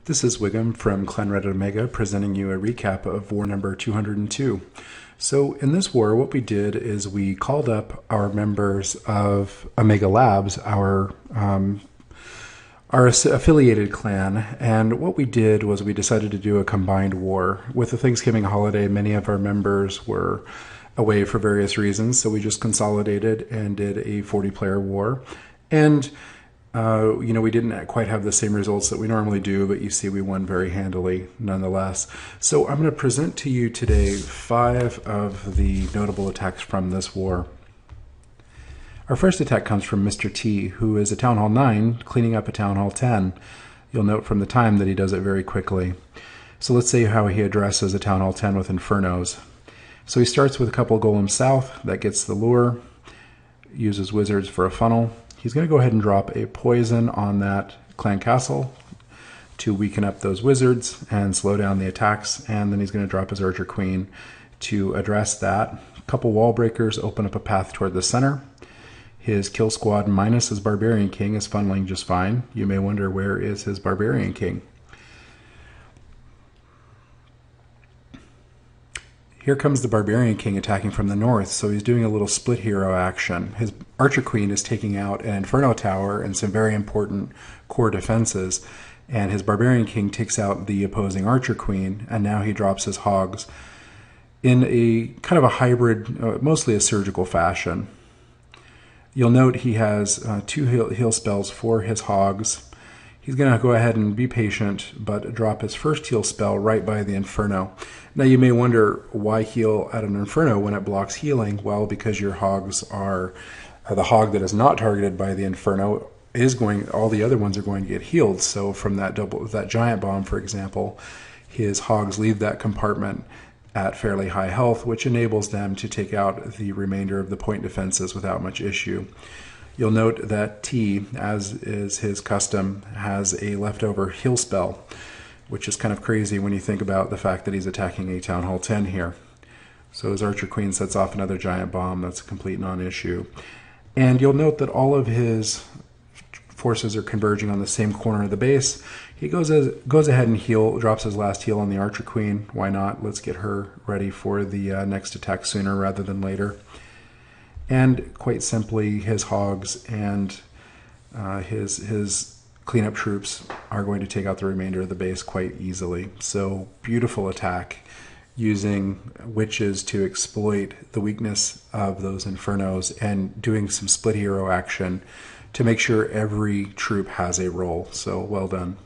This is Wiggum from Clanred Omega presenting you a recap of war number 202. So in this war, what we did is we called up our members of Omega Labs, our affiliated clan, and what we did was we decided to do a combined war. With the Thanksgiving holiday, many of our members were away for various reasons, so we just consolidated and did a 40-player war. And we didn't quite have the same results that we normally do, but you see we won very handily nonetheless. So I'm going to present to you today 5 of the notable attacks from this war. Our first attack comes from Mr. T, who is a Town Hall 9 cleaning up a Town Hall 10. You'll note from the time that he does it very quickly. So let's see how he addresses a Town Hall 10 with Infernos. So he starts with a couple golems south, that gets the lure, uses wizards for a funnel. He's going to go ahead and drop a poison on that clan castle to weaken up those wizards and slow down the attacks, and then he's going to drop his archer queen to address that. A couple wall breakers open up a path toward the center. His kill squad minus his barbarian king is funneling just fine. You may wonder, where is his barbarian king? Here comes the Barbarian King attacking from the north, so he's doing a little split hero action. His Archer Queen is taking out an Inferno Tower and some very important core defenses, and his Barbarian King takes out the opposing Archer Queen, and now he drops his hogs in a kind of a hybrid, mostly a surgical fashion. You'll note he has 2 heal spells for his hogs. He's going to go ahead and be patient, but drop his first heal spell right by the Inferno. Now you may wonder, why heal at an Inferno when it blocks healing? Well, because your hogs are, the hog that is not targeted by the Inferno is going, all the other ones are going to get healed. So from that giant bomb, for example, his hogs leave that compartment at fairly high health, which enables them to take out the remainder of the point defenses without much issue. You'll note that T, as is his custom, has a leftover heal spell, which is kind of crazy when you think about the fact that he's attacking a Town Hall 10 here. So his Archer Queen sets off another giant bomb. That's a complete non-issue. And you'll note that all of his forces are converging on the same corner of the base. He goes ahead and drops his last heal on the Archer Queen. Why not? Let's get her ready for the next attack sooner rather than later. And quite simply, his hogs and his cleanup troops are going to take out the remainder of the base quite easily. So beautiful attack using witches to exploit the weakness of those Infernos and doing some split hero action to make sure every troop has a role. So well done.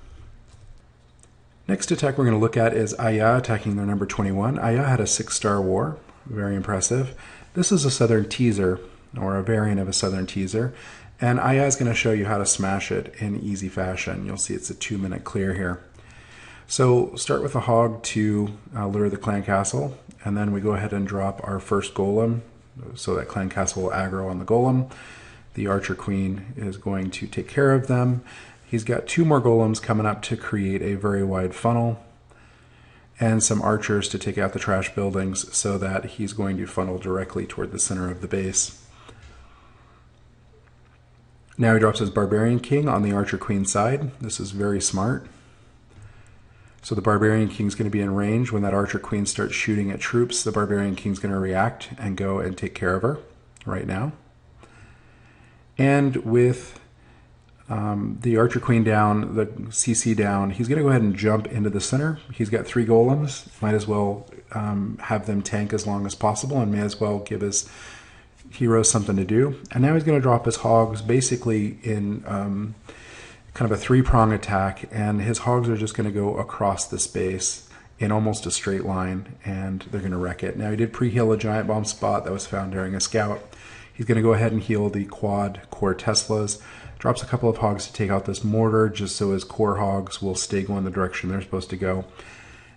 Next attack we're going to look at is Aya attacking their number 21. Aya had a 6-star war. Very impressive. This is a Southern Teaser, or a variant of a Southern Teaser, and Aya is going to show you how to smash it in easy fashion. You'll see it's a 2-minute clear here. So start with a hog to lure the clan castle, and then we go ahead and drop our first golem, so that clan castle will aggro on the golem. The Archer Queen is going to take care of them. He's got 2 more golems coming up to create a very wide funnel, and some archers to take out the trash buildings so that he's going to funnel directly toward the center of the base. Now he drops his Barbarian King on the Archer Queen side. This is very smart. So the Barbarian King's going to be in range. When that Archer Queen starts shooting at troops, the Barbarian King's going to react and go and take care of her right now. And with the Archer Queen down, the CC down, he's going to go ahead and jump into the center. He's got 3 golems. Might as well have them tank as long as possible, and may as well give his heroes something to do. And now he's going to drop his hogs basically in kind of a 3-prong attack, and his hogs are just going to go across the space in almost a straight line, and they're going to wreck it. Now he did pre-heal a giant bomb spot that was found during a scout. He's going to go ahead and heal the quad core Teslas. Drops a couple of hogs to take out this mortar, just so his core hogs will stay going the direction they're supposed to go.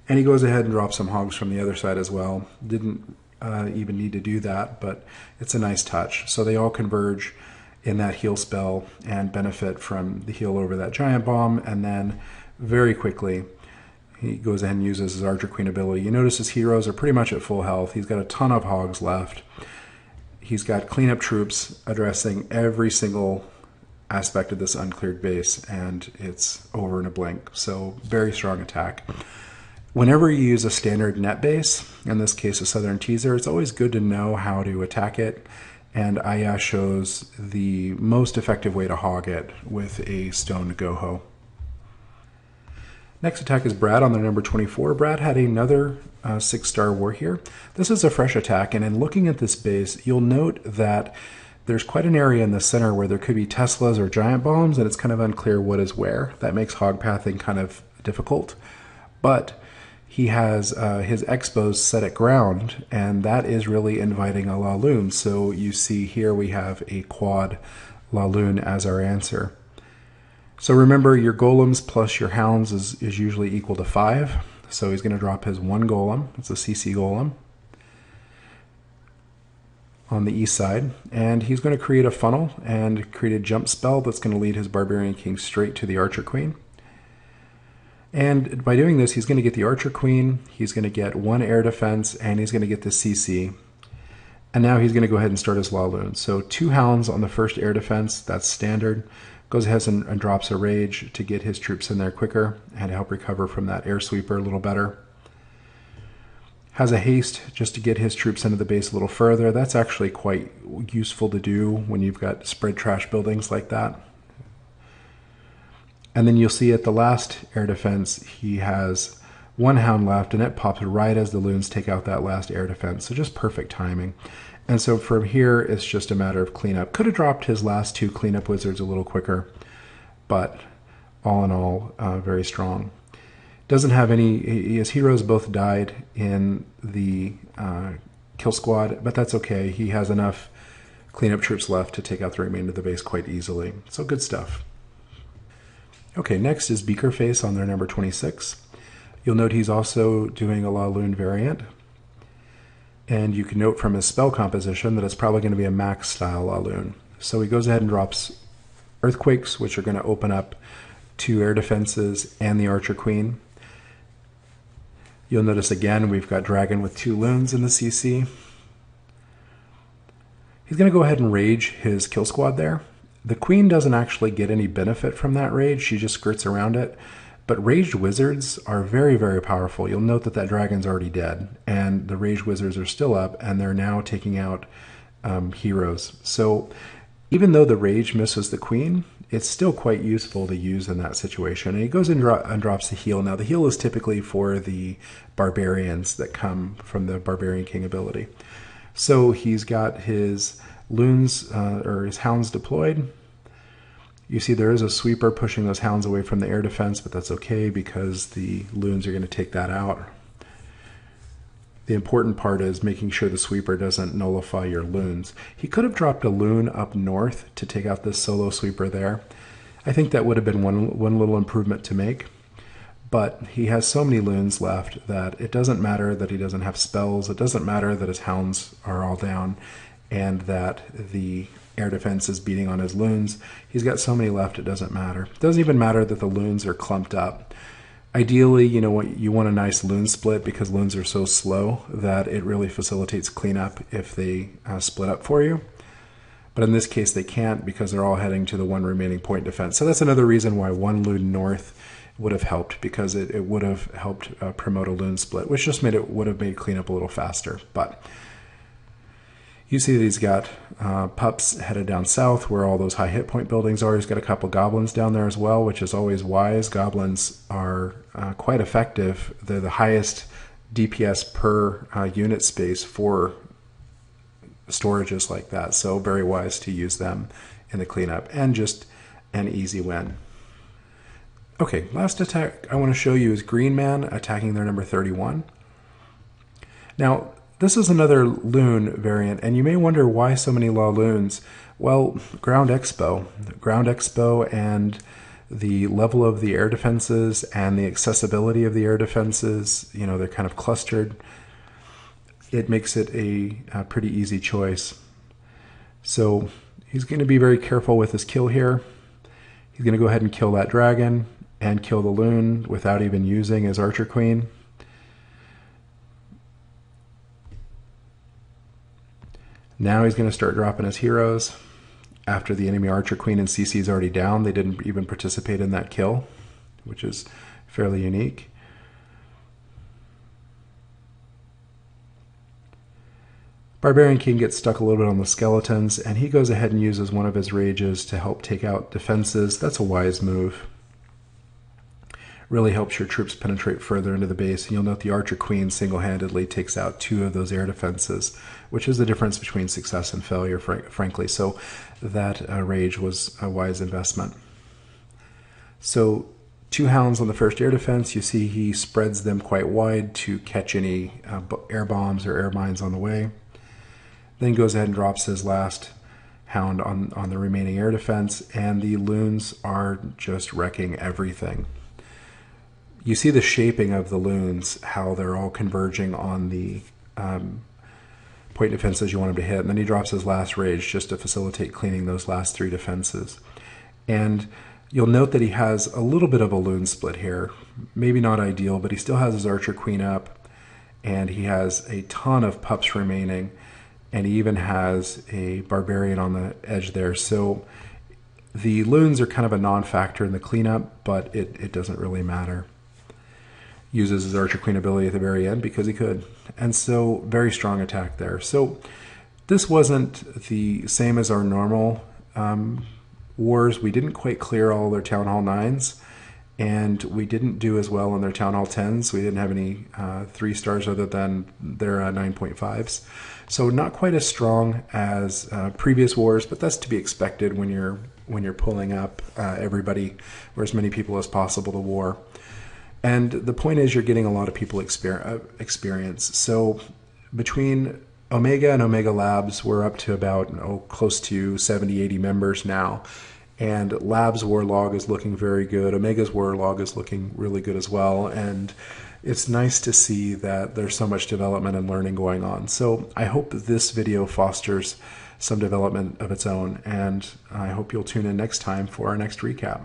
And he goes ahead and drops some hogs from the other side as well. Didn't even need to do that, but it's a nice touch. So they all converge in that heal spell and benefit from the heal over that giant bomb. And then very quickly, he goes ahead and uses his Archer Queen ability. You notice his heroes are pretty much at full health. He's got a ton of hogs left. He's got cleanup troops addressing every single aspect of this uncleared base, and it's over in a blink. So very strong attack. Whenever you use a standard net base, in this case a Southern Teaser, it's always good to know how to attack it, and Aya shows the most effective way to hog it with a Stone Goho. Next attack is Brad on their number 24. Brad had another 6-star Warheer. This is a fresh attack, and in looking at this base, you'll note that there's quite an area in the center where there could be Teslas or giant bombs, and it's kind of unclear what is where. That makes hog pathing kind of difficult. But he has his Expos set at ground, and that is really inviting a Laloon. So you see here we have a quad Laloon as our answer. So remember, your golems plus your hounds is usually equal to 5. So he's going to drop his 1 golem. It's a CC golem on the east side. And he's going to create a funnel and create a jump spell that's going to lead his Barbarian King straight to the Archer Queen. And by doing this, he's going to get the Archer Queen, he's going to get 1 air defense, and he's going to get the CC. And now he's going to go ahead and start his Laloon. So 2 hounds on the first air defense, that's standard. Goes ahead and drops a Rage to get his troops in there quicker and help recover from that air sweeper a little better. Has a haste just to get his troops into the base a little further. That's actually quite useful to do when you've got spread trash buildings like that. And then you'll see at the last air defense, he has 1 hound left, and it pops right as the loons take out that last air defense. So just perfect timing. And so from here, it's just a matter of cleanup. Could have dropped his last 2 cleanup wizards a little quicker, but all in all, very strong. Doesn't have any, his heroes both died in the kill squad, but that's okay. He has enough cleanup troops left to take out the remainder of the base quite easily. So good stuff. Okay, next is Beaker Face on their number 26. You'll note he's also doing a Laloon variant. And you can note from his spell composition that it's probably going to be a max style Laloon. So he goes ahead and drops Earthquakes, which are going to open up 2 air defenses and the Archer Queen. You'll notice again we've got Dragon with 2 loons in the CC. He's going to go ahead and rage his kill squad there. The Queen doesn't actually get any benefit from that rage, she just skirts around it. But raged wizards are very, very powerful. You'll note that dragon's already dead, and the raged wizards are still up, and they're now taking out heroes. So even though the rage misses the Queen, it's still quite useful to use in that situation. And he goes and drops the heal. Now the heal is typically for the barbarians that come from the Barbarian King ability. So he's got his loons or his hounds deployed. You see there is a sweeper pushing those hounds away from the air defense, but that's okay because the loons are going to take that out. The important part is making sure the sweeper doesn't nullify your loons. He could have dropped a loon up north to take out this solo sweeper there. I think that would have been one little improvement to make. But he has so many loons left that it doesn't matter that he doesn't have spells. It doesn't matter that his hounds are all down and that the air defense is beating on his loons. He's got so many left, it doesn't matter. It doesn't even matter that the loons are clumped up. Ideally, you know what, you want a nice loon split because loons are so slow that it really facilitates cleanup if they split up for you. But in this case, they can't because they're all heading to the 1 remaining point defense. So that's another reason why 1 loon north would have helped, because it would have helped promote a loon split, which just would have made cleanup a little faster. But you see that he's got pups headed down south where all those high hit point buildings are. He's got a couple goblins down there as well, which is always wise. Goblins are quite effective. They're the highest DPS per unit space for storages like that. So very wise to use them in the cleanup and just an easy win. Okay, last attack I want to show you is Green Man attacking their number 31. Now, this is another loon variant, and you may wonder why so many Laloons. Well, Ground Expo and the level of the air defenses and the accessibility of the air defenses, you know, they're kind of clustered. It makes it a pretty easy choice. So he's going to be very careful with his kill here. He's going to go ahead and kill that dragon and kill the loon without even using his Archer Queen. Now he's going to start dropping his heroes. after the enemy Archer Queen and CC is already down. They didn't even participate in that kill, which is fairly unique. Barbarian King gets stuck a little bit on the skeletons, and he goes ahead and uses one of his rages to help take out defenses. That's a wise move. Really helps your troops penetrate further into the base, and you'll note the Archer Queen single-handedly takes out 2 of those air defenses, which is the difference between success and failure, frankly. So that rage was a wise investment. So 2 hounds on the first air defense. You see he spreads them quite wide to catch any air bombs or air mines on the way. Then goes ahead and drops his last hound on the remaining air defense, and the loons are just wrecking everything. You see the shaping of the loons, how they're all converging on the point defenses you want him to hit, and then he drops his last rage just to facilitate cleaning those last 3 defenses. And you'll note that he has a little bit of a loon split here. Maybe not ideal, but he still has his Archer Queen up, and he has a ton of pups remaining, and he even has a Barbarian on the edge there. So the loons are kind of a non-factor in the cleanup, but it doesn't really matter. Uses his Archer Queen ability at the very end because he could. And so very strong attack there. So this wasn't the same as our normal wars. We didn't quite clear all their Town Hall 9s, and we didn't do as well on their Town Hall 10s. We didn't have any 3 stars other than their 9.5s. So not quite as strong as previous wars, but that's to be expected when you're pulling up everybody or as many people as possible to war. And the point is, you're getting a lot of people experience. So between Omega and Omega Labs, we're up to about close to 70, 80 members now. And Labs War Log is looking very good. Omega's War Log is looking really good as well. And it's nice to see that there's so much development and learning going on. So I hope that this video fosters some development of its own. And I hope you'll tune in next time for our next recap.